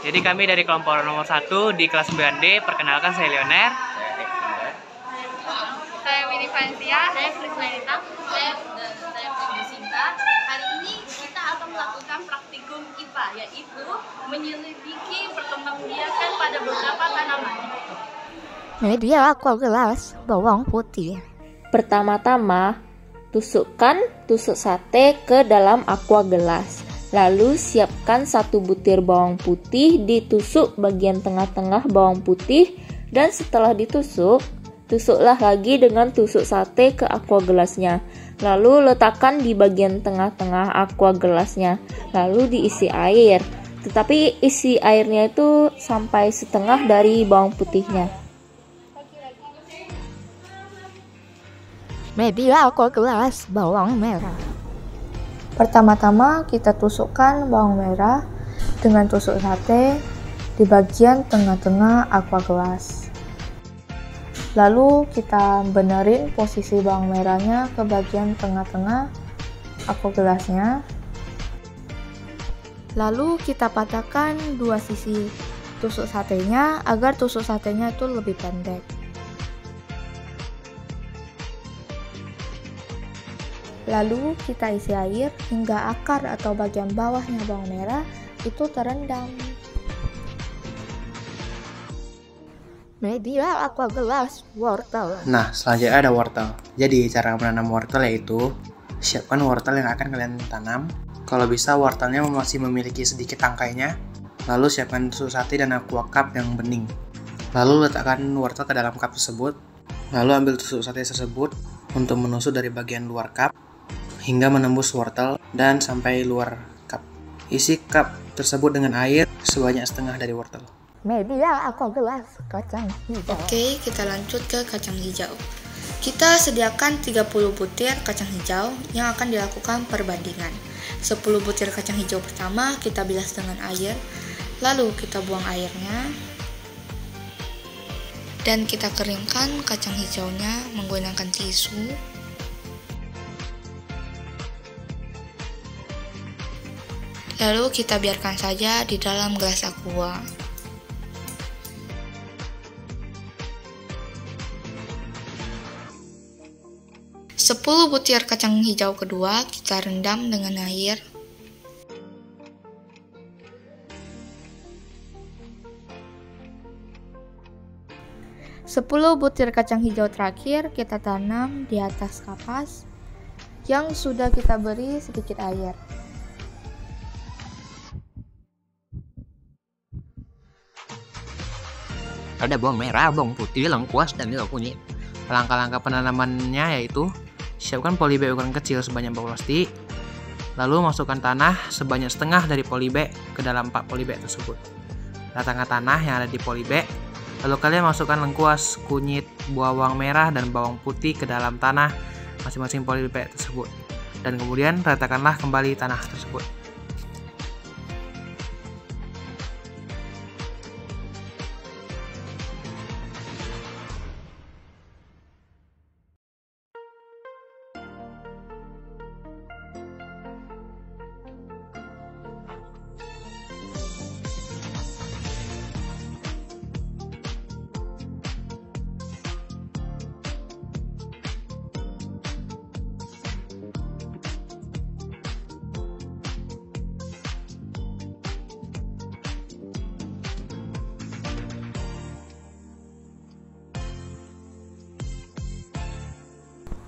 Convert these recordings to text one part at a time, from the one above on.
Jadi kami dari kelompok nomor 1 di kelas 9D. Perkenalkan, saya Leoner. Saya Winnie Vansia. Saya Krisnanita. Saya Jessica. Hari ini kita akan melakukan praktikum IPA, yaitu menyelidiki perkembangbiakan pada beberapa tanaman. Media aqua gelas bawang putih. Pertama-tama, tusukkan tusuk sate ke dalam aqua gelas. Lalu siapkan 1 butir bawang putih, ditusuk bagian tengah-tengah bawang putih, dan setelah ditusuk, tusuklah lagi dengan tusuk sate ke aqua gelasnya. Lalu letakkan di bagian tengah-tengah aqua gelasnya, lalu diisi air. Tetapi isi airnya itu sampai setengah dari bawang putihnya. Media aqua gelas bawang merah. Pertama-tama kita tusukkan bawang merah dengan tusuk sate di bagian tengah-tengah aqua gelas. Lalu kita benerin posisi bawang merahnya ke bagian tengah-tengah aqua gelasnya. Lalu kita patahkan 2 sisi tusuk satenya agar tusuk satenya itu lebih pendek. Lalu kita isi air hingga akar atau bagian bawahnya bawang merah itu terendam. Media aqua gelas wortel. Nah, selanjutnya ada wortel. Jadi, cara menanam wortel yaitu siapkan wortel yang akan kalian tanam. Kalau bisa, wortelnya masih memiliki sedikit tangkainya. Lalu siapkan tusuk sate dan aqua cup yang bening. Lalu letakkan wortel ke dalam cup tersebut. Lalu ambil tusuk sate tersebut untuk menusuk dari bagian luar cup hingga menembus wortel dan sampai luar cup. Isi cup tersebut dengan air sebanyak setengah dari wortel. Media aqua gelas kacang hijau. Oke, kita lanjut ke kacang hijau. Kita sediakan 30 butir kacang hijau yang akan dilakukan perbandingan. 10 butir kacang hijau pertama kita bilas dengan air, lalu kita buang airnya. Dan kita keringkan kacang hijaunya menggunakan tisu. Lalu kita biarkan saja di dalam gelas aqua. Sepuluh butir kacang hijau kedua kita rendam dengan air. Sepuluh butir kacang hijau terakhir kita tanam di atas kapas yang sudah kita beri sedikit air. Ada bawang merah, bawang putih, lengkuas, dan juga kunyit. Langkah-langkah penanamannya yaitu siapkan polybag ukuran kecil sebanyak 4 plastik. Lalu masukkan tanah sebanyak setengah dari polybag ke dalam 4 polybag tersebut. Ratakan tanah yang ada di polybag. Lalu kalian masukkan lengkuas, kunyit, bawang merah, dan bawang putih ke dalam tanah masing-masing polybag tersebut. Dan kemudian ratakanlah kembali tanah tersebut.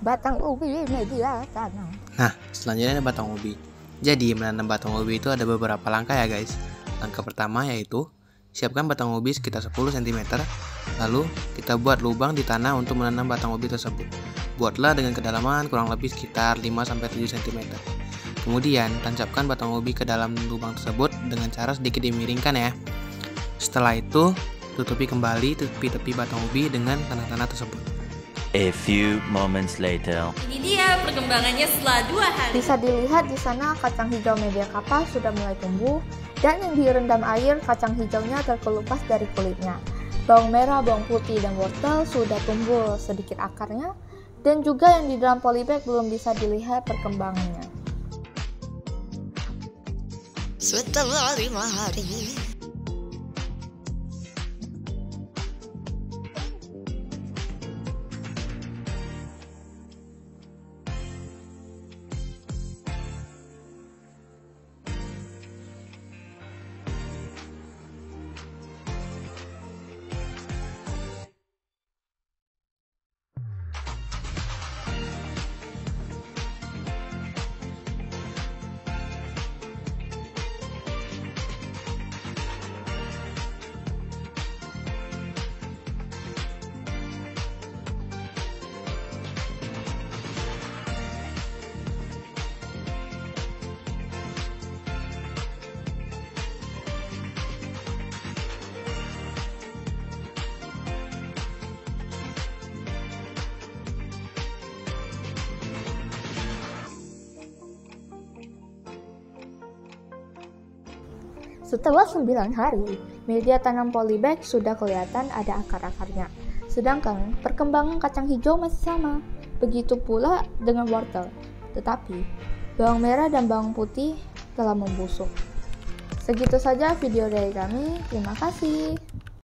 Batang ubi media tanam. Nah, selanjutnya ada batang ubi. Jadi, menanam batang ubi itu ada beberapa langkah ya guys. Langkah pertama yaitu siapkan batang ubi sekitar 10 cm. Lalu, kita buat lubang di tanah untuk menanam batang ubi tersebut. Buatlah dengan kedalaman kurang lebih sekitar 5-7 cm. Kemudian, tancapkan batang ubi ke dalam lubang tersebut dengan cara sedikit dimiringkan ya. Setelah itu, tutupi kembali tepi-tepi batang ubi dengan tanah-tanah tersebut. A few moments later. Ini dia perkembangannya setelah 2 hari. Bisa dilihat di sana kacang hijau media kapas sudah mulai tumbuh dan yang direndam air kacang hijaunya terkelupas dari kulitnya. Bawang merah, bawang putih, dan wortel sudah tumbuh sedikit akarnya dan juga yang di dalam polybag belum bisa dilihat perkembangannya. Setelah 5 hari. Setelah 9 hari, media tanam polybag sudah kelihatan ada akar-akarnya. Sedangkan perkembangan kacang hijau masih sama. Begitu pula dengan wortel. Tetapi, bawang merah dan bawang putih telah membusuk. Segitu saja video dari kami. Terima kasih.